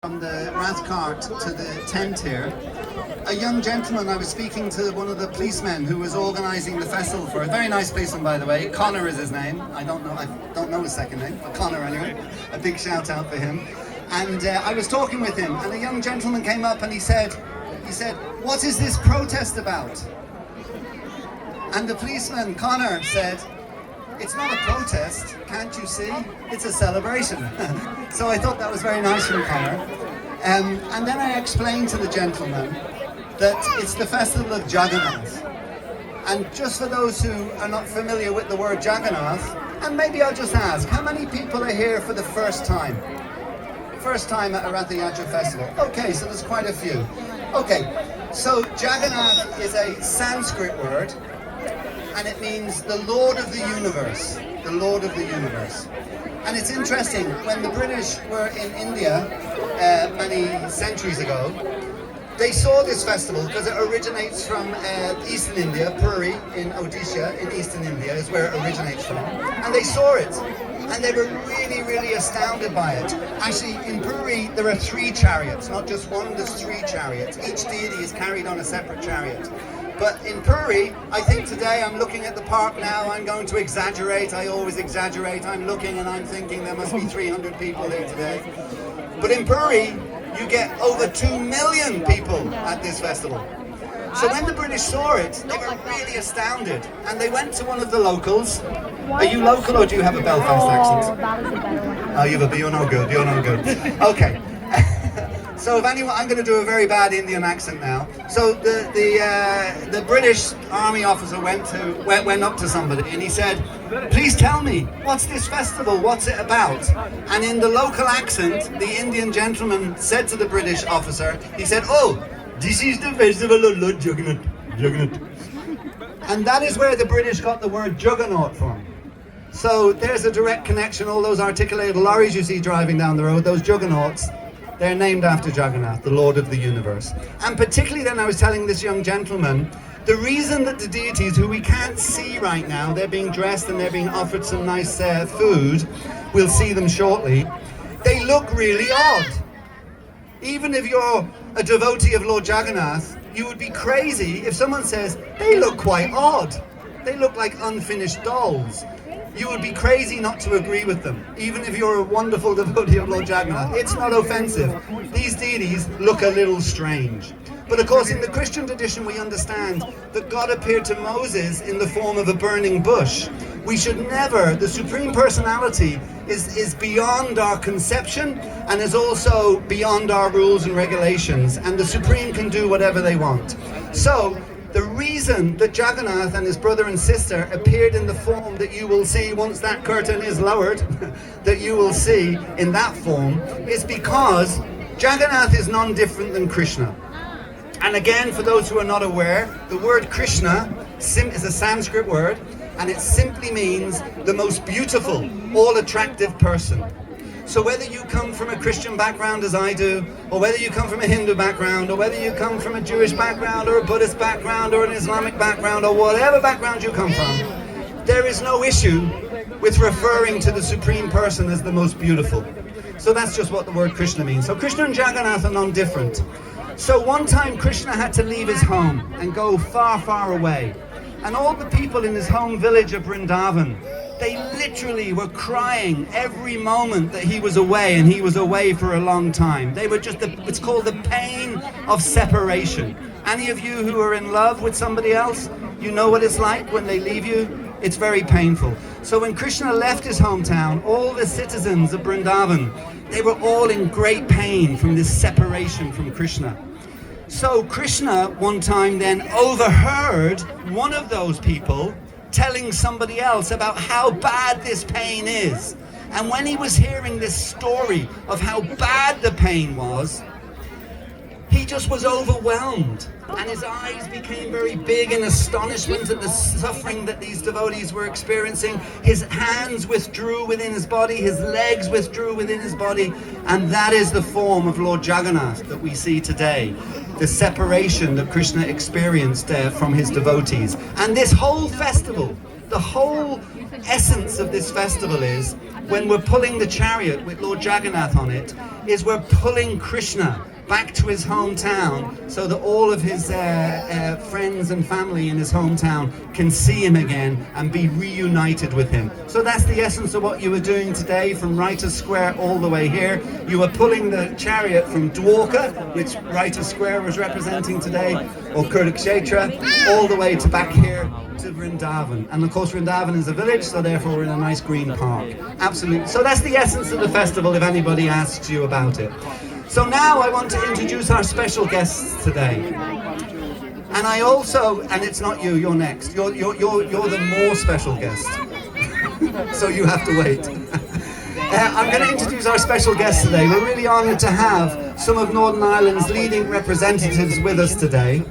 From the Rath cart to the tent here, a young gentleman, I was speaking to one of the policemen who was organising the festival for it. Very nice policeman, by the way. Connor is his name. I don't know his second name, but Connor anyway. A big shout out for him. And I was talking with him, and a young gentleman came up and he said, "What is this protest about?" And the policeman, Connor, said, "It's not a protest, can't you see? It's a celebration." So I thought that was very nice from Connor. And then I explained to the gentleman that it's the festival of Jagannath. And just for those who are not familiar with the word Jagannath, and maybe I'll just ask, how many people are here for the first time? First time at a Rath Yatra festival. Okay, so there's quite a few. Okay, so Jagannath is a Sanskrit word, and it means the Lord of the universe, the Lord of the universe. And it's interesting, when the British were in India many centuries ago, they saw this festival because it originates from eastern India. Puri in Odisha in eastern India is where it originates from. And they saw it, and they were really, really astounded by it. Actually, in Puri there are 3 chariots, not just one, there's 3 chariots. Each deity is carried on a separate chariot. But in Puri, I think today, I'm looking at the park now, I'm going to exaggerate, I always exaggerate, I'm looking and I'm thinking there must be 300 people here today. But in Puri, you get over 2 million people at this festival. So when the British saw it, they were really astounded. And they went to one of the locals. Are you local or do you have a Belfast accent? Oh, you're no good, you're no good. Okay. So if anyone, I'm going to do a very bad Indian accent now. So the British army officer went up to somebody and he said, "Please tell me, what's this festival? What's it about?" And in the local accent, the Indian gentleman said to the British officer, he said, "Oh, this is the festival of Lord Jagannath. Jagannath." And that is where the British got the word juggernaut from. So there's a direct connection. All those articulated lorries you see driving down the road, those juggernauts, they're named after Jagannath, the Lord of the universe. And particularly then I was telling this young gentleman, the reason that the deities, who we can't see right now, they're being dressed and they're being offered some nice food, we'll see them shortly, they look really odd. Even if you're a devotee of Lord Jagannath, you would be crazy if someone says, "They look quite odd. They look like unfinished dolls." You would be crazy not to agree with them, even if you're a wonderful devotee of Lord Jagannath. It's not offensive. These deities look a little strange. But of course, in the Christian tradition, we understand that God appeared to Moses in the form of a burning bush. We should never, the Supreme Personality is beyond our conception and is also beyond our rules and regulations, and the Supreme can do whatever they want. So, the reason that Jagannath and his brother and sister appeared in the form that you will see once that curtain is lowered, that you will see in that form, is because Jagannath is none different than Krishna. And again, for those who are not aware, the word Krishna is a Sanskrit word, and it simply means the most beautiful, all-attractive person. So whether you come from a Christian background as I do, or whether you come from a Hindu background, or whether you come from a Jewish background, or a Buddhist background, or an Islamic background, or whatever background you come from, there is no issue with referring to the Supreme Person as the most beautiful. So that's just what the word Krishna means. So Krishna and Jagannath are non-different. So one time Krishna had to leave his home and go far, far away. And all the people in his home village of Vrindavan, they literally were crying every moment that he was away, and he was away for a long time. They were just, it's called the pain of separation. Any of you who are in love with somebody else, you know what it's like when they leave you? It's very painful. So when Krishna left his hometown, all the citizens of Vrindavan, they were all in great pain from this separation from Krishna. So Krishna one time then overheard one of those people telling somebody else about how bad this pain is. And when he was hearing this story of how bad the pain was, he just was overwhelmed, and his eyes became very big in astonishment at the suffering that these devotees were experiencing. His hands withdrew within his body, his legs withdrew within his body, and that is the form of Lord Jagannath that we see today. The separation that Krishna experienced from his devotees. And this whole festival the whole essence of this festival is, when we're pulling the chariot with Lord Jagannath on it, is we're pulling Krishna back to his hometown so that all of his friends and family in his hometown can see him again and be reunited with him. So that's the essence of what you were doing today, from Rath Square all the way here. You were pulling the chariot from Dwarka, which Rath Square was representing today, or Kurukshetra, all the way to back here to Vrindavan. And of course Vrindavan is a village, so therefore we're in a nice green park. Absolutely. So that's the essence of the festival, if anybody asks you about it. So now I want to introduce our special guests today. And I also, and it's not you, you're next. You're the more special guest. So you have to wait. I'm going to introduce our special guests today. We're really honoured to have some of Northern Ireland's leading representatives with us today.